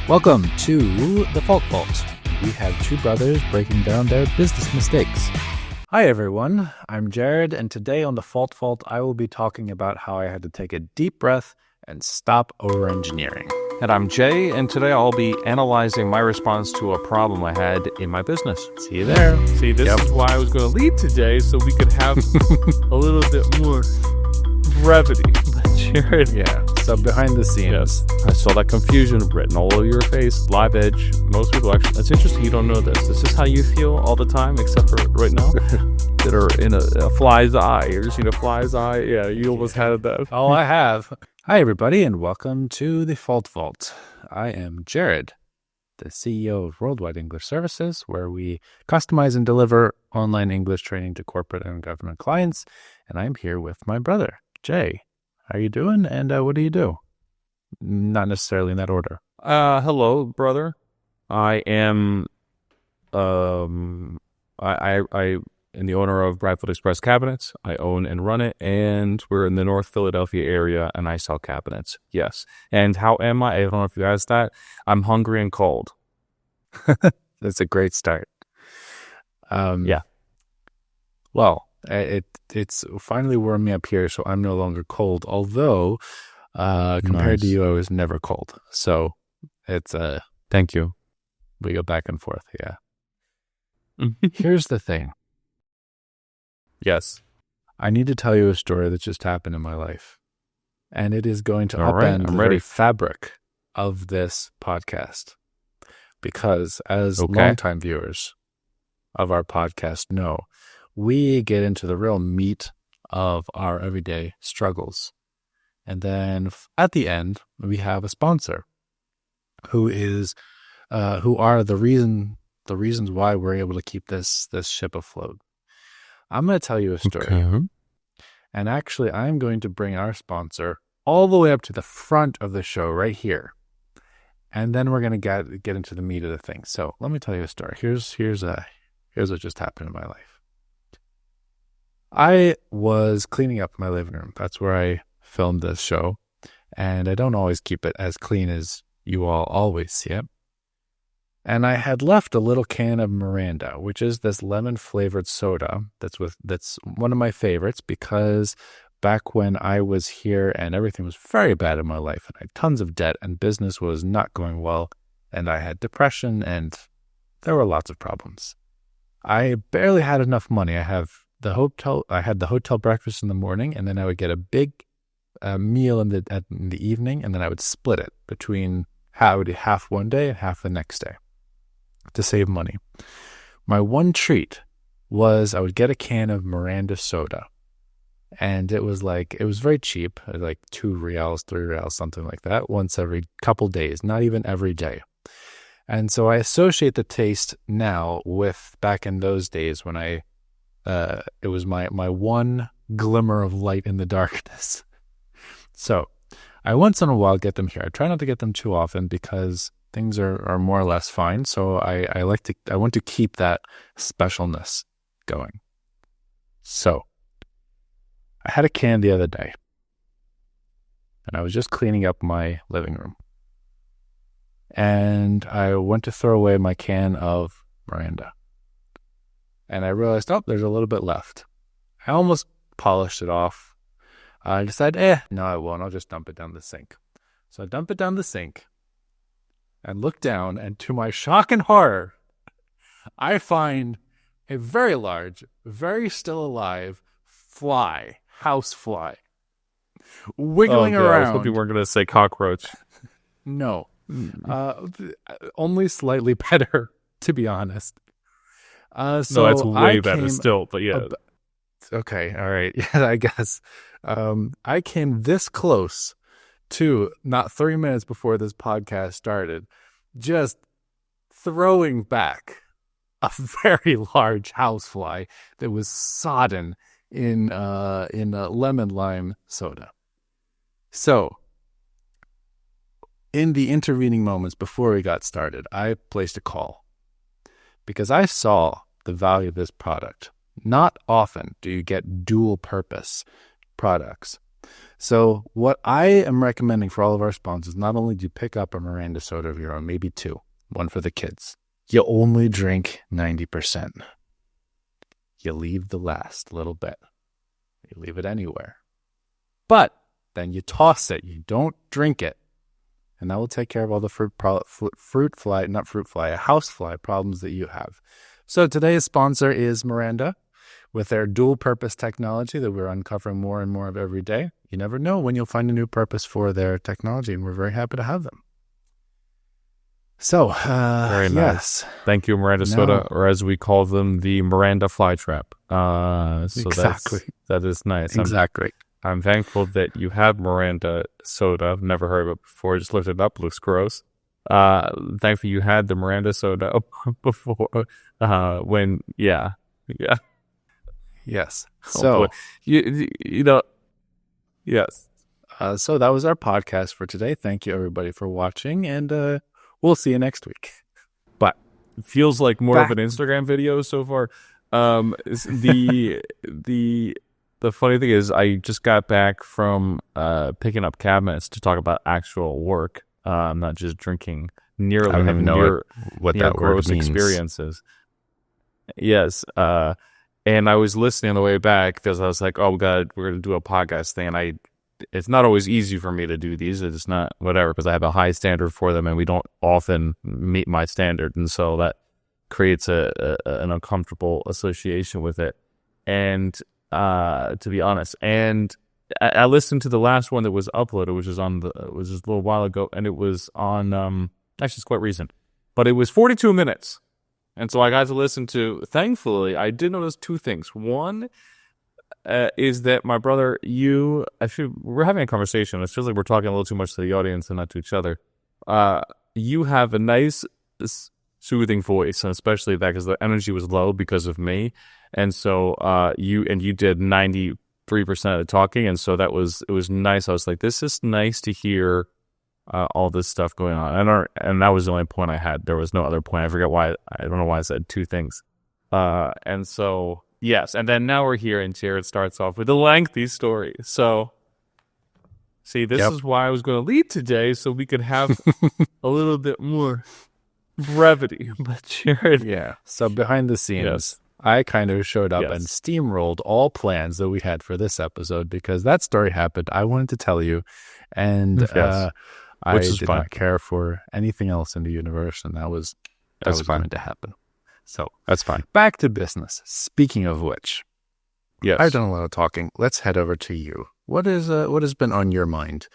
Welcome to The Fault. We have two brothers breaking down their business mistakes. Hi everyone, I'm Jared, and today on The Fault, I will be talking about how I had to take a deep breath and stop over-engineering. And I'm Jay, and today I'll be analyzing my response to a problem I had in my business. See you there. See, this is why I was going to lead today, so we could have a little bit more brevity. Jared, yeah. So behind the scenes. Yes, I saw that confusion written all over your face, live edge. Most people actually, that's interesting you don't know this. This is how you feel all the time, except for right now, that are in a fly's eye. You ever seen a fly's eye? Yeah, you almost had that. Oh, I have. Hi, everybody, and welcome to The Fault. I am Jared, the CEO of Worldwide English Services, where we customize and deliver online English training to corporate and government clients. And I'm here with my brother, Jay. How are you doing, and what do you do? Not necessarily in that order. Hello, brother. I am, I am the owner of Bradfield Express Cabinets. I own and run it, and we're in the North Philadelphia area, and I sell cabinets. Yes. And how am I? I don't know if you asked that. I'm hungry and cold. That's a great start. Yeah. Well, it's finally warmed me up here, so I'm no longer cold. Although, compared to you, I was never cold. So it's thank you. We go back and forth. Yeah. Here's the thing. Yes. I need to tell you a story that just happened in my life, and it is going to upend the ready. very fabric of this podcast, because as longtime viewers of our podcast know, we get into the real meat of our everyday struggles. And then at the end, we have a sponsor who are the reasons why we're able to keep this ship afloat. I'm going to tell you a story. Okay. And actually, I'm going to bring our sponsor all the way up to the front of the show right here. And then we're going to get into the meat of the thing. So let me tell you a story. Here's what just happened in my life. I was cleaning up my living room. That's where I filmed this show. And I don't always keep it as clean as you all always see it. And I had left a little can of Miranda, which is this lemon-flavored soda that's one of my favorites, because back when I was here and everything was very bad in my life, and I had tons of debt and business was not going well, and I had depression, and there were lots of problems. I barely had enough money. I had the hotel breakfast in the morning, and then I would get a big meal in the evening, and then I would split it between half one day and half the next day to save money. My one treat was I would get a can of Miranda soda, and it was very cheap, like $2, $3, something like that, once every couple days, not even every day. And so I associate the taste now with back in those days when it was my one glimmer of light in the darkness. So I once in a while get them here. I try not to get them too often because things are more or less fine. So I want to keep that specialness going. So I had a can the other day, and I was just cleaning up my living room, and I went to throw away my can of Miranda. And I realized, there's a little bit left. I almost polished it off. I decided, no, I won't. I'll just dump it down the sink. So I dump it down the sink and look down, and to my shock and horror, I find a very large, very still alive house fly, wiggling around. I was hoping you weren't going to say cockroach. No. Only slightly better, to be honest. No, it's way better still, but yeah. Okay, all right. Yeah, I guess. I came this close to, not 3 minutes before this podcast started, just throwing back a very large housefly that was sodden in a lemon lime soda. So, in the intervening moments before we got started, I placed a call because I saw the value of this product. Not often do you get dual purpose products. So what I am recommending for all of our sponsors, not only do you pick up a Miranda soda of your own, maybe two, one for the kids. You only drink 90%. You leave the last little bit. You leave it anywhere. But then you toss it. You don't drink it. And that will take care of all the housefly problems that you have. So today's sponsor is Miranda with their dual purpose technology that we're uncovering more and more of every day. You never know when you'll find a new purpose for their technology, and we're very happy to have them. So, Very nice. Yes. Thank you, Miranda Soda, or as we call them, the Miranda Flytrap. Exactly. That is nice. Exactly. I'm thankful that you have Miranda Soda. I've never heard of it before. Just looked it up. Looks gross. Thankfully you had the Miranda Soda before. Yeah. Yes. So, you know, yes. So that was our podcast for today. Thank you, everybody, for watching, and we'll see you next week. But it feels like more of an Instagram video so far. The funny thing is, I just got back from picking up cabinets to talk about actual work. I'm not just drinking nearly. I don't even know what that gross word means. Experiences. Yes. And I was listening on the way back because I was like, oh, God, we're going to do a podcast thing. And it's not always easy for me to do these. It's not whatever, because I have a high standard for them and we don't often meet my standard. And so that creates an uncomfortable association with it. And to be honest, and I listened to the last one that was uploaded, which was just a little while ago, and it was on, actually it's quite recent, but it was 42 minutes. And so I got to listen to, thankfully, I did notice two things. One is that my brother, we're having a conversation. It feels like we're talking a little too much to the audience and not to each other. You have a nice, soothing voice, and especially that because the energy was low because of me. And so you did 93% of the talking. And so it was nice. I was like, this is nice to hear all this stuff going on. And that was the only point I had. There was no other point. I forget why. I don't know why I said two things. And so, yes. And then now we're here, and Jared starts off with a lengthy story. So, see, this is why I was going to lead today, so we could have a little bit more brevity. But Jared. Yeah. So behind the scenes, I kind of showed up and steamrolled all plans that we had for this episode because that story happened. I wanted to tell you, and I did not care for anything else in the universe, and that was going to happen. So that's fine. Back to business. Speaking of which, I've done a lot of talking. Let's head over to you. What has been on your mind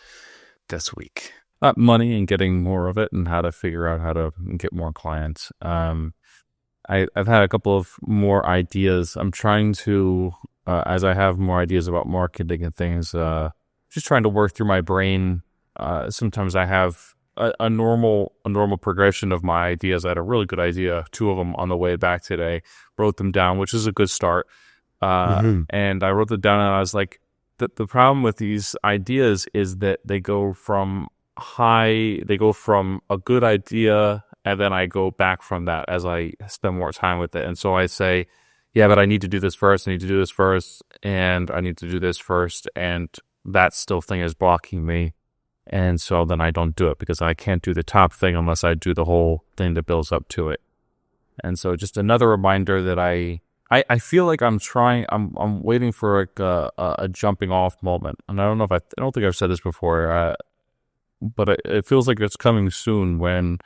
this week? Money and getting more of it, and how to figure out how to get more clients. I've had a couple of more ideas. I'm trying to, as I have more ideas about marketing and things, just trying to work through my brain. Sometimes I have a normal progression of my ideas. I had a really good idea, two of them on the way back today, wrote them down, which is a good start. And I wrote them down, and I was like, the problem with these ideas is that they go from a good idea, and then I go back from that as I spend more time with it. And so I say, yeah, but I need to do this first, I need to do this first, and I need to do this first, and that still thing is blocking me. And so then I don't do it because I can't do the top thing unless I do the whole thing that builds up to it. And so just another reminder that I feel like I'm waiting for like a jumping off moment. And I don't think I've said this before, but it feels like it's coming soon when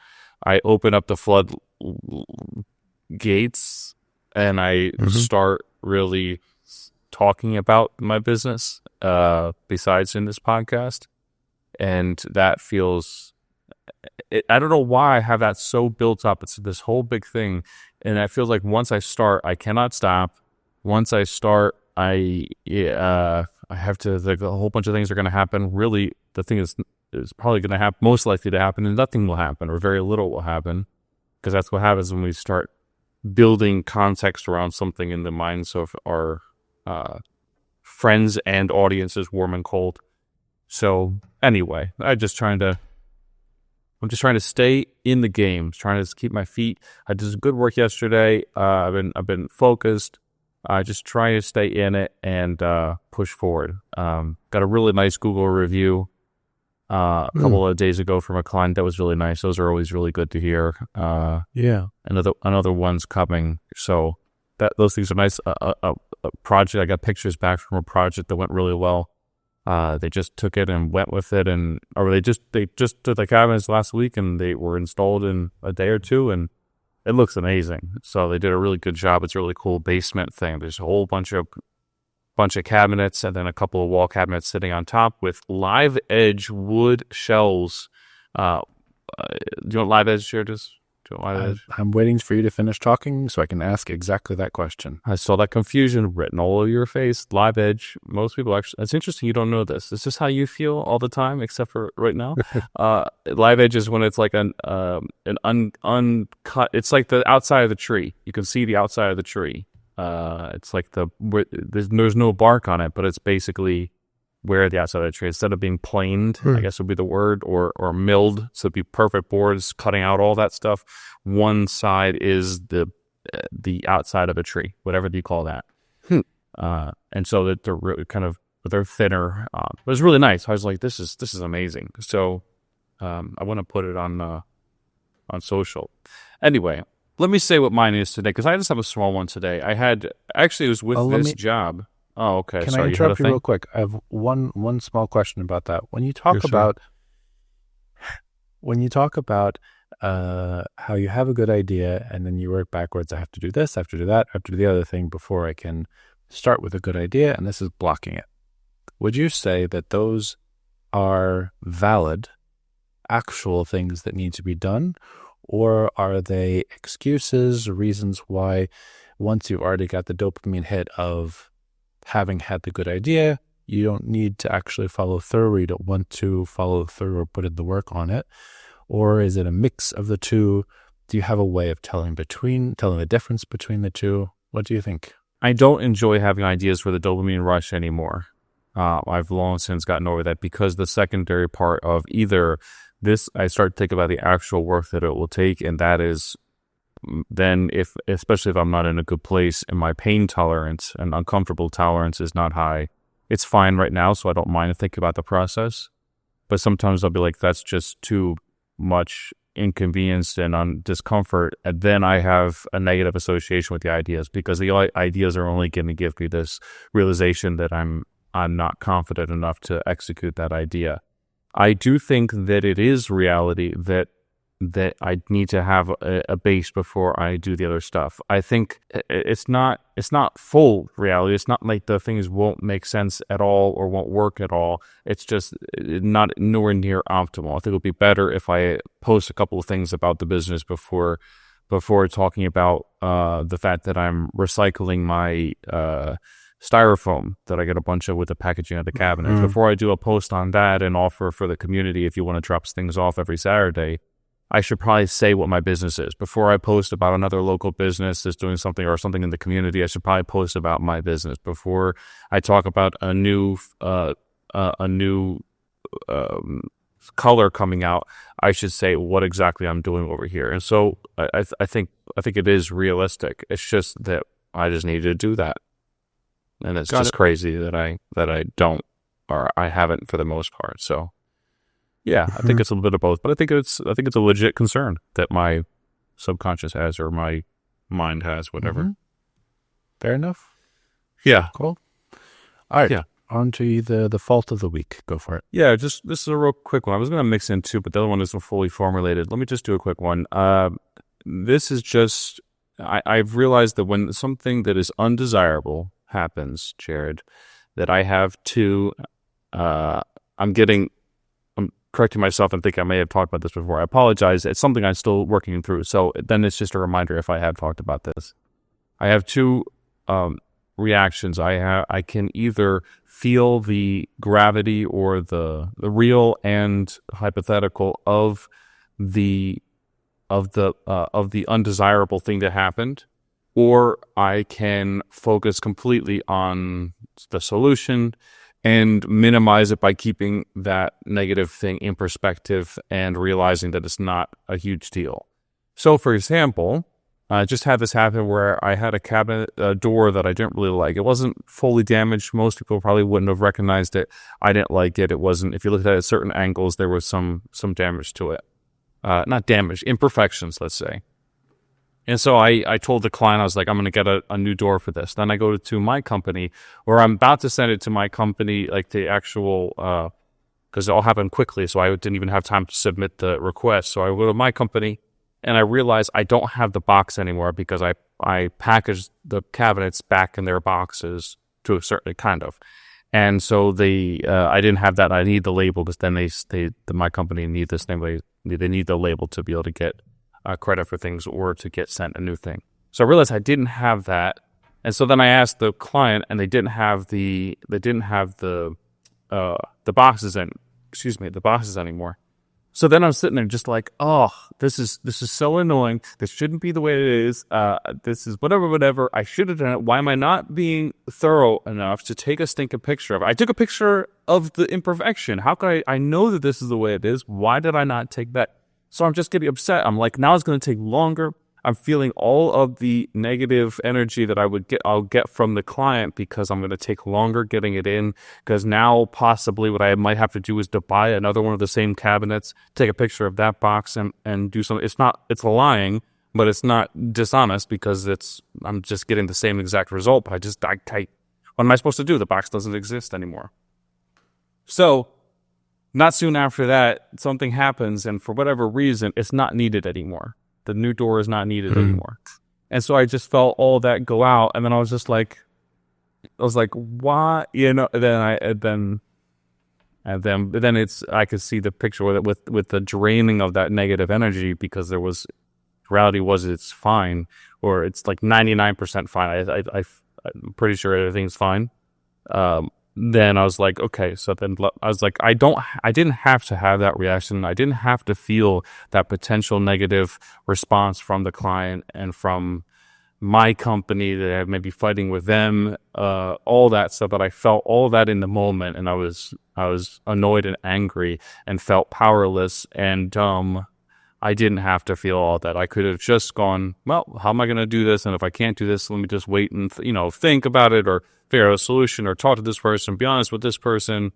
I open up the flood gates and I start really talking about my business besides in this podcast. And that feels, I don't know why I have that so built up. It's this whole big thing. And it feels like once I start, I cannot stop. Once I start, I have to, like, a whole bunch of things are going to happen. Really, the thing is probably going to happen, most likely to happen, and nothing will happen, or very little will happen. Because that's what happens when we start building context around something in the minds of our friends and audiences, warm and cold. So anyway, I'm just trying to stay in the game, trying to keep my feet. I did some good work yesterday. I've been focused. Just try to stay in it and push forward. Got a really nice Google review a couple of days ago from a client that was really nice. Those are always really good to hear. Another one's coming. So those things are nice. A project, I got pictures back from a project that went really well. They just took it and went with it, they just did the cabinets last week, and they were installed in a day or two, and it looks amazing. So they did a really good job. It's a really cool basement thing. There's a whole bunch of cabinets, and then a couple of wall cabinets sitting on top with live edge wood shelves. Do you want live edge, Jared? I'm waiting for you to finish talking so I can ask exactly that question. I saw that confusion written all over your face. Live edge. Most people actually. It's interesting you don't know this. Is this how you feel all the time, except for right now? Live edge is when it's like an uncut. It's like the outside of the tree. You can see the outside of the tree. It's like there's no bark on it, but it's basically where the outside of the tree, instead of being planed, I guess would be the word, or milled, so it'd be perfect boards, cutting out all that stuff. One side is the outside of a tree, whatever you call that. And so that they're really they're thinner. But it's really nice. I was like, this is amazing. So I want to put it on social. Anyway, let me say what mine is today, because I just have a small one today. It was with this job. Oh, okay. Can I interrupt you real quick? I have one small question about that. When you talk about how you have a good idea and then you work backwards, I have to do this, I have to do that, I have to do the other thing before I can start with a good idea, and this is blocking it. Would you say that those are valid, actual things that need to be done, or are they excuses, reasons why once you've already got the dopamine hit of having had the good idea, you don't need to actually follow through, or you don't want to follow through or put in the work on it? Or is it a mix of the two? Do you have a way of telling the difference between the two? What do you think? I don't enjoy having ideas for the dopamine rush anymore. I've long since gotten over that, because the secondary part of either this, I start to think about the actual work that it will take, and that is then especially if I'm not in a good place and my pain tolerance and uncomfortable tolerance is not high, it's fine right now, so I don't mind to think about the process. But sometimes I'll be like, that's just too much inconvenience and discomfort, and then I have a negative association with the ideas, because the ideas are only going to give me this realization that I'm not confident enough to execute that idea. I do think that it is reality that I need to have a base before I do the other stuff. I think it's not full reality. It's not like the things won't make sense at all or won't work at all. It's just not nowhere near optimal. I think it would be better if I post a couple of things about the business before talking about the fact that I'm recycling my styrofoam that I get a bunch of with the packaging of the cabinet. Before I do a post on that and offer for the community, if you want to drop things off every Saturday, I should probably say what my business is. Before I post about another local business that's doing something or something in the community, I should probably post about my business. Before I talk about a new color coming out, I should say what exactly I'm doing over here. And so I think it is realistic. It's just that I just need to do that. And it's just crazy that I don't, or I haven't for the most part. So yeah, I think it's a little bit of both, but I think it's a legit concern that my subconscious has, or my mind has, whatever. Fair enough. Yeah. Cool. All right. Yeah. On to the fault of the week. Go for it. Yeah, this is a real quick one. I was going to mix in two, but the other one isn't fully formulated. Let me just do a quick one. This is just, I've realized that when something that is undesirable happens, Jared, that I have to, I'm correcting myself and think I may have talked about this before. I apologize. It's something I'm still working through. So then it's just a reminder if I have talked about this. I have two reactions. I can either feel the gravity or the real and hypothetical of the undesirable thing that happened, or I can focus completely on the solution and minimize it by keeping that negative thing in perspective and realizing that it's not a huge deal. So, for example, I just had this happen where I had a cabinet door that I didn't really like. It wasn't fully damaged. Most people probably wouldn't have recognized it. I didn't like it. It wasn't. If you looked at it at certain angles, there was some damage to it. Not damage, imperfections, let's say. And so I told the client, I was like, I'm going to get a new door for this. Then I go to my company, where I'm about to send it to my company, like the actual, because it all happened quickly, so I didn't even have time to submit the request. So I go to my company, and I realize I don't have the box anymore because I packaged the cabinets back in their boxes to a certain kind of. And so I didn't have that. I need the label, because then my company need this name. They need the label to be able to get credit for things or to get sent a new thing. So I realized I didn't have that, and so then I asked the client, and they didn't have the boxes anymore. So then I'm sitting there just like, oh, this is so annoying. This shouldn't be the way it is. This is whatever. I should have done it. Why am I not being thorough enough to take a stinking picture of it? I took a picture of the imperfection. How could I know that this is the way it is? Why did I not take that? So I'm just getting upset. I'm like, now it's going to take longer. I'm feeling all of the negative energy that I'll get from the client, because I'm going to take longer getting it in, because now possibly what I might have to do is to buy another one of the same cabinets, take a picture of that box and do something. It's lying, but it's not dishonest, because I'm just getting the same exact result, but what am I supposed to do? The box doesn't exist anymore. So not soon after that, something happens, and for whatever reason, it's not needed anymore. The new door is not needed anymore. And so I just felt all that go out, and then I was like, why? Then I could see the picture with the draining of that negative energy, because reality was it's fine, or it's like 99% fine. I'm pretty sure everything's fine. Then I was like, okay. So then I was like, I didn't have to have that reaction. I didn't have to feel that potential negative response from the client and from my company that I may be fighting with them, all that stuff. But I felt all that in the moment, and I was annoyed and angry and felt powerless and dumb. I didn't have to feel all that. I could have just gone, well, how am I going to do this? And if I can't do this, let me just wait and think about it, or figure out a solution, or talk to this person, be honest with this person,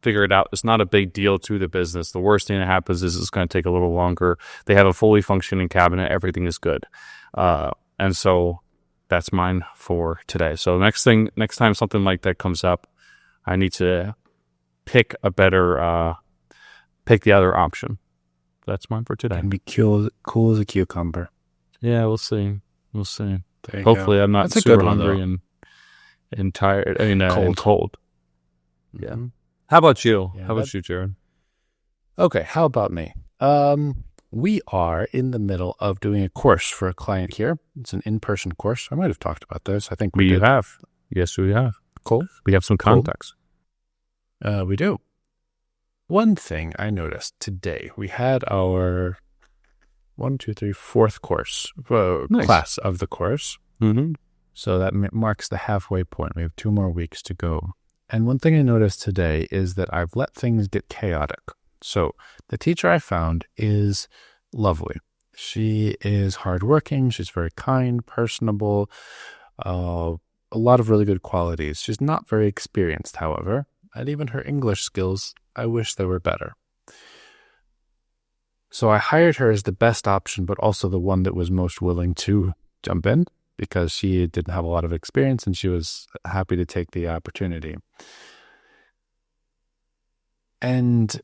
figure it out. It's not a big deal to the business. The worst thing that happens is it's going to take a little longer. They have a fully functioning cabinet. Everything is good. And so that's mine for today. So next time something like that comes up, I need to pick the other option. That's mine for today. And be cool as a cucumber. Yeah, we'll see. There you Hopefully go. I'm not That's a super good one, hungry and tired. And cold. Yeah. Mm-hmm. How about you? Yeah, How about you, Jared? Okay, how about me? We are in the middle of doing a course for a client here. It's an in-person course. I might have talked about this. I think we did. have. Yes, we have. Cool. We have some context. We do. One thing I noticed today, we had our 4th course, class of the course. Mm-hmm. So that marks the halfway point. We have 2 more weeks to go. And one thing I noticed today is that I've let things get chaotic. So the teacher I found is lovely. She is hardworking. She's very kind, personable, a lot of really good qualities. She's not very experienced, however, and even her English skills, I wish they were better. So I hired her as the best option, but also the one that was most willing to jump in, because she didn't have a lot of experience and she was happy to take the opportunity. And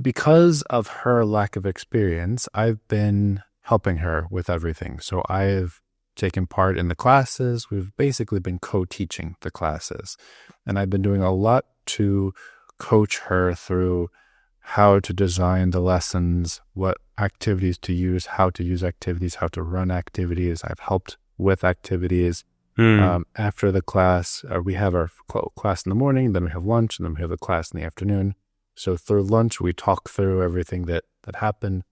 because of her lack of experience, I've been helping her with everything. So I've taken part in the classes. We've basically been co-teaching the classes. And I've been doing a lot to coach her through how to design the lessons, what activities to use, how to use activities, how to run activities. I've helped with activities. After the class, we have our class in the morning, then we have lunch, and then we have the class in the afternoon. So through lunch, we talk through everything that happened.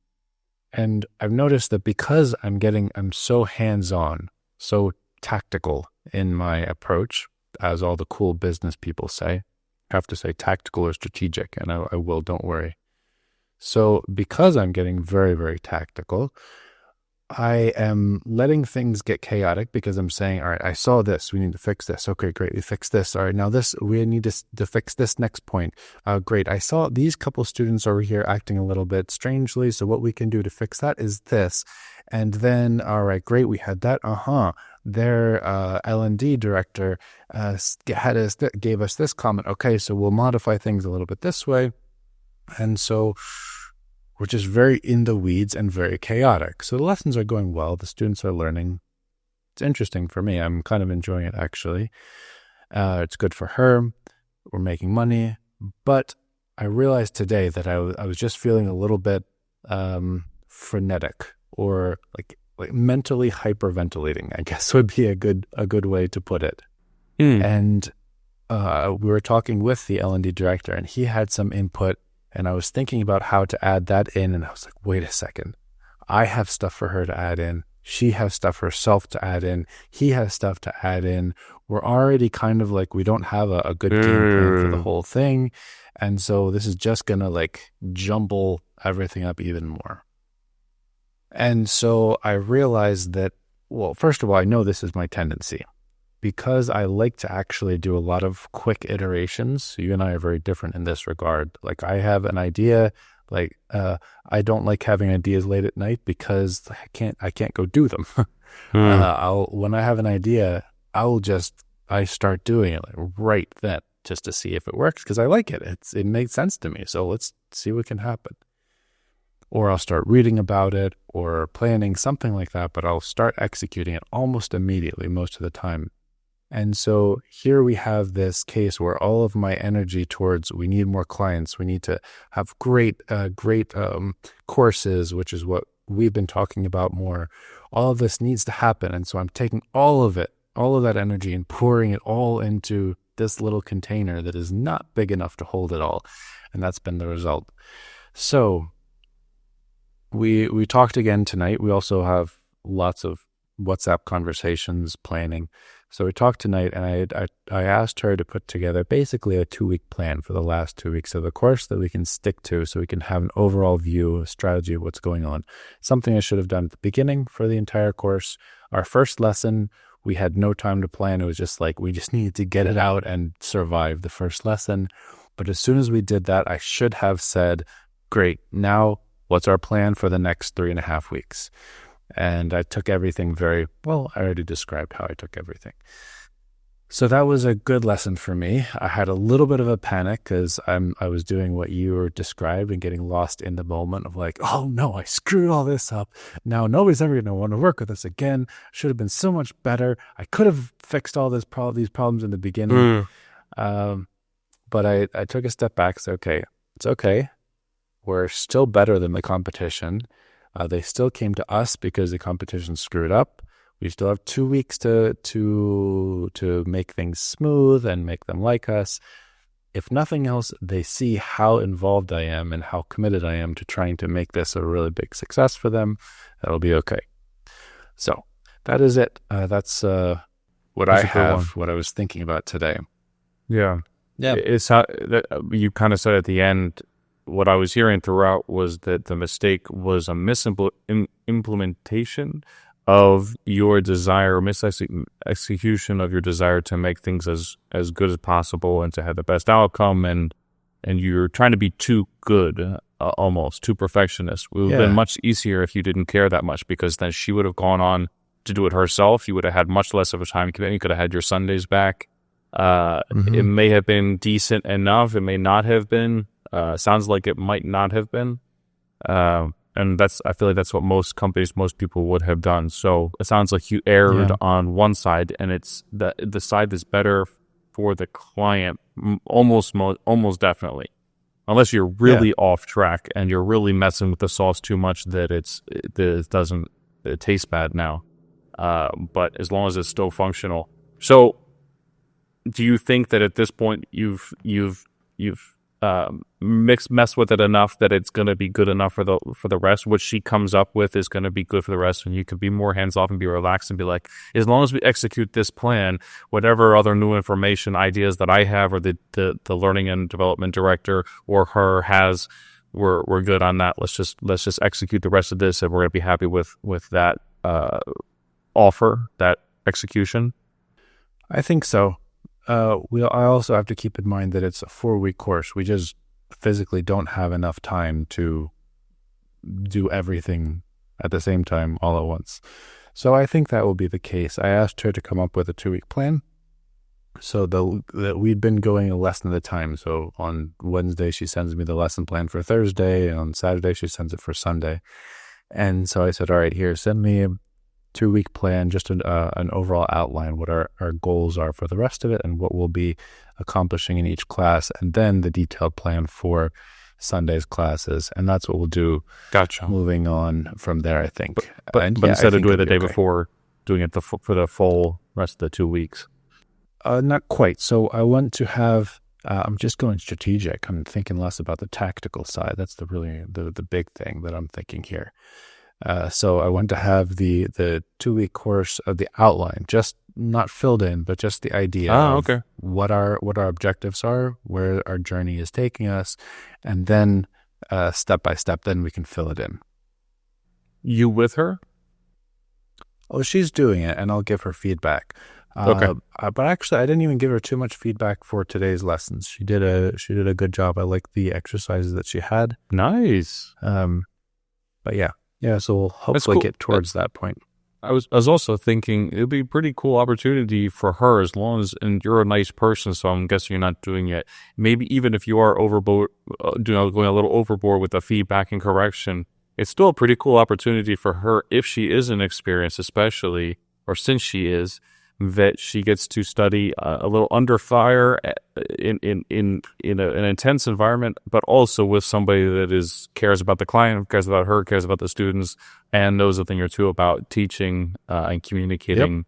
And I've noticed that because I'm so hands-on, so tactical in my approach, as all the cool business people say, I have to say tactical or strategic, and I will, don't worry. So because I'm getting very, very tactical, I am letting things get chaotic because I'm saying, all right, I saw this. We need to fix this. Okay, great. We fixed this. All right, now we need to fix this next point. Great. I saw these couple students over here acting a little bit strangely. So what we can do to fix that is this. And then, all right, great. We had that. Their L&D director gave us this comment. Okay, so we'll modify things a little bit this way. And so we're just very in the weeds and very chaotic. So the lessons are going well. The students are learning. It's interesting for me. I'm kind of enjoying it, actually. It's good for her. We're making money. But I realized today that I was just feeling a little bit frenetic, or like mentally hyperventilating, I guess would be a good way to put it. And we were talking with the L&D director, and he had some input. And I was thinking about how to add that in, and I was like, wait a second. I have stuff for her to add in. She has stuff herself to add in. He has stuff to add in. We're already kind of like, we don't have a good game plan for the whole thing. And so this is just going to like jumble everything up even more. And so I realized that, well, first of all, I know this is my tendency. Because I like to actually do a lot of quick iterations. You and I are very different in this regard. Like, I have an idea, like I don't like having ideas late at night because I can't go do them. When I have an idea, I start doing it like right then, just to see if it works, because I like it. It makes sense to me. So let's see what can happen. Or I'll start reading about it or planning something like that, but I'll start executing it almost immediately most of the time. And so here we have this case where all of my energy towards, we need more clients, we need to have great courses, which is what we've been talking about more. All of this needs to happen. And so I'm taking all of that energy and pouring it all into this little container that is not big enough to hold it all. And that's been the result. So we talked again tonight. We also have lots of WhatsApp conversations, planning. So we talked tonight, and I asked her to put together basically a 2-week plan for the last 2 weeks of the course that we can stick to, so we can have an overall view, a strategy of what's going on. Something I should have done at the beginning for the entire course. Our first lesson, we had no time to plan. It was just like, we just needed to get it out and survive the first lesson. But as soon as we did that, I should have said, great, now what's our plan for the next 3.5 weeks? And I took everything very well. I already described how I took everything. So that was a good lesson for me. I had a little bit of a panic because I was doing what you were described and getting lost in the moment of like, oh no, I screwed all this up. Now nobody's ever going to want to work with us again. Should have been so much better. I could have fixed all these problems in the beginning. But I took a step back. So, okay, it's okay. We're still better than the competition. They still came to us because the competition screwed up. We still have 2 weeks to make things smooth and make them like us. If nothing else, they see how involved I am and how committed I am to trying to make this a really big success for them. That'll be okay. So that is it. That's what I have, what I was thinking about today. Yeah. It's how you kind of said at the end. What I was hearing throughout was that the mistake was a misimplementation of your desire, execution of your desire to make things as good as possible and to have the best outcome, and you're trying to be too good, almost too perfectionist. It would have been much easier if you didn't care that much, because then she would have gone on to do it herself. You would have had much less of a time commitment. You could have had your Sundays back. It may have been decent enough. It may not have been. Sounds like it might not have been. And I feel like that's what most companies, most people would have done. So it sounds like you erred on one side, and it's the side that's better for the client, almost definitely. Unless you're really off track and you're really messing with the sauce too much that it doesn't taste bad now. But as long as it's still functional. So do you think that at this point you've mess with it enough that it's going to be good enough for the rest? What she comes up with is going to be good for the rest, and you could be more hands off and be relaxed and be like, as long as we execute this plan, whatever other new information, ideas that I have, or the learning and development director or her has, we're good on that. Let's just execute the rest of this, and we're gonna be happy with that offer, that execution. I think so. I also have to keep in mind that it's a 4-week course. We just physically don't have enough time to do everything at the same time all at once. So I think that will be the case. I asked her to come up with a 2-week plan. So that we've been going a lesson at a time. So on Wednesday, she sends me the lesson plan for Thursday, and on Saturday, she sends it for Sunday. And so I said, all right, here, send me a 2-week plan, just an overall outline, what our goals are for the rest of it and what we'll be accomplishing in each class, and then the detailed plan for Sunday's classes. And that's what we'll do. Gotcha. Moving on from there, I think. But instead of doing it the day before, doing it for the full rest of the 2 weeks. Not quite. So I want to have, I'm just going strategic. I'm thinking less about the tactical side. That's the big thing that I'm thinking here. So I want to have the 2-week course of the outline, just not filled in, but just the idea of what our objectives are, where our journey is taking us, and then step by step, then we can fill it in. You with her? Oh, she's doing it, and I'll give her feedback. Okay. But actually, I didn't even give her too much feedback for today's lessons. She did a good job. I like the exercises that she had. Nice. But yeah. So we'll hopefully get towards that point. I was also thinking it'd be a pretty cool opportunity for her, as long as, and you're a nice person, so I'm guessing you're not doing it. Maybe even if you are overboard, going a little overboard with the feedback and correction, it's still a pretty cool opportunity for her, if she is inexperienced, especially, or since she is, that she gets to study a little under fire in an intense environment, but also with somebody that cares about the client, cares about her, cares about the students, and knows a thing or two about teaching and communicating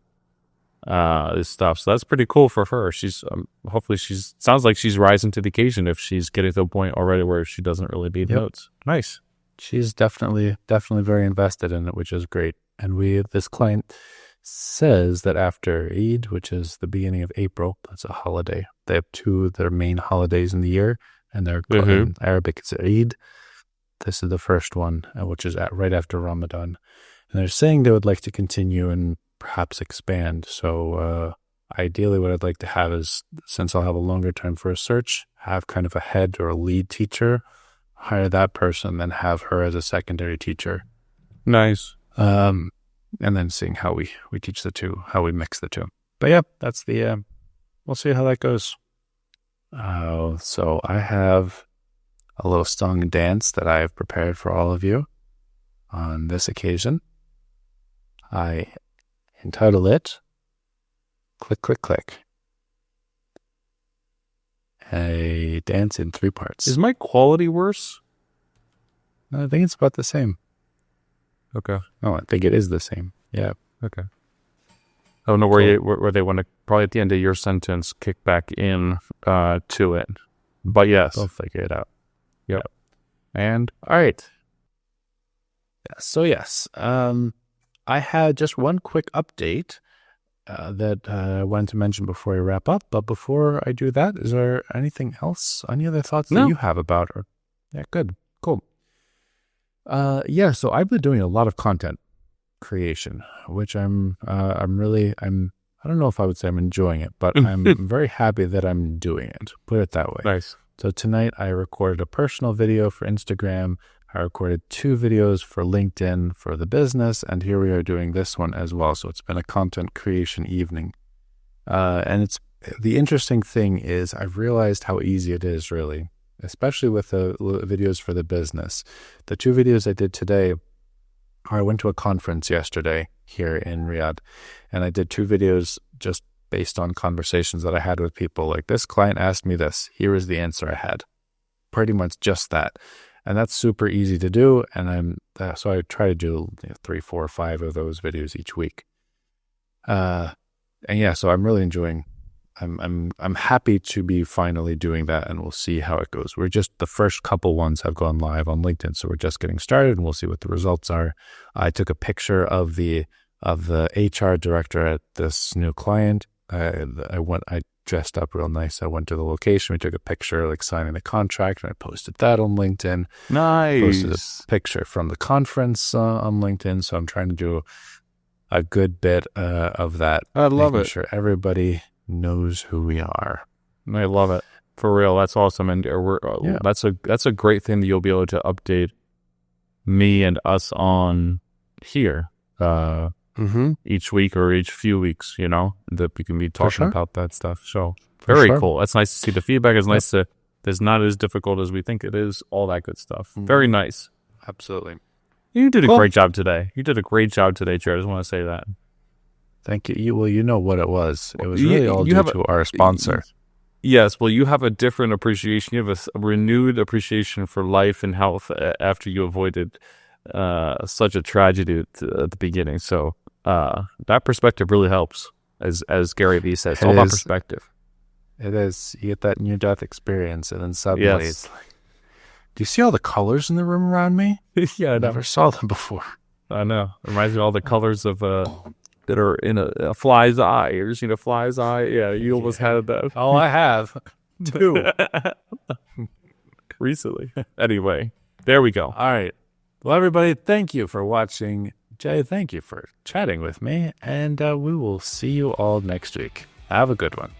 this stuff. So that's pretty cool for her. She's hopefully sounds like she's rising to the occasion if she's getting to a point already where she doesn't really need notes. Nice. She's definitely very invested in it, which is great. And this client says that after Eid, which is the beginning of April, that's a holiday. They have two of their main holidays in the year, and they're in Arabic, it's Eid. This is the first one, which is right after Ramadan. And they're saying they would like to continue and perhaps expand. So ideally what I'd like to have is, since I'll have a longer time for a search, have kind of a head or a lead teacher, hire that person, then have her as a secondary teacher. Nice. And then seeing how we teach the two, how we mix the two. But yeah, that's we'll see how that goes. So I have a little song and dance that I have prepared for all of you on this occasion. I entitle it Click, Click, Click. A dance in 3 parts. Is my quality worse? I think it's about the same. Okay. Oh, I think it is the same. Yeah. Okay. I don't know where they want to, probably at the end of your sentence, kick back in to it. But yes. They'll figure it out. Yep. And, all right. So, yes. I had just one quick update that I wanted to mention before I wrap up. But before I do that, is there anything else? Any other thoughts that you have about her? Yeah, good. Cool. So I've been doing a lot of content creation, which I don't know if I would say I'm enjoying it, but I'm very happy that I'm doing it. Put it that way. Nice. So tonight I recorded a personal video for Instagram. I recorded 2 videos for LinkedIn for the business, and here we are doing this one as well. So it's been a content creation evening. And the interesting thing is I've realized how easy it is, really, especially with the videos for the business. The 2 videos I did today, I went to a conference yesterday here in Riyadh, and I did 2 videos just based on conversations that I had with people. Like, this client asked me this, here is the answer I had. Pretty much just that. And that's super easy to do. And so I try to do 3, 4, 5 of those videos each week. So I'm really enjoying. I'm happy to be finally doing that, and we'll see how it goes. The first couple ones have gone live on LinkedIn, so we're just getting started, and we'll see what the results are. I took a picture of the HR director at this new client. I dressed up real nice. I went to the location. We took a picture, like signing the contract, and I posted that on LinkedIn. Posted a Nice. picture from the conference on LinkedIn. So I'm trying to do a good bit of that. I love making it. sure everybody knows who we are. I love it. For real, that's awesome, and Yeah. that's a great thing that you'll be able to update me and us on here each week or each few weeks. That we can be talking sure. about that stuff. So very sure. cool. That's nice to see. The feedback is nice to. It's not as difficult as we think it is. All that good stuff. Very nice. Absolutely. You did a Cool. great job today. You did a great job today, Jared. I just want to say that. Thank you. Well, you know what it was. It was You- really all you due have a- to our sponsor. Yes, well, you have a different appreciation. You have a renewed appreciation for life and health after you avoided such a tragedy at the beginning. So that perspective really helps, as Gary Vee says. It's all about perspective. It is. You get that near-death experience, and then suddenly Yes. it's like, do you see all the colors in the room around me? Yeah, I never saw them before. I know. Reminds me of all the colors of that are in a fly's eye. You ever seen a fly's eye? Yeah, you almost had that. Oh, I have. Two. Recently. Anyway, there we go. All right. Well, everybody, thank you for watching. Jay, thank you for chatting with me, and we will see you all next week. Have a good one.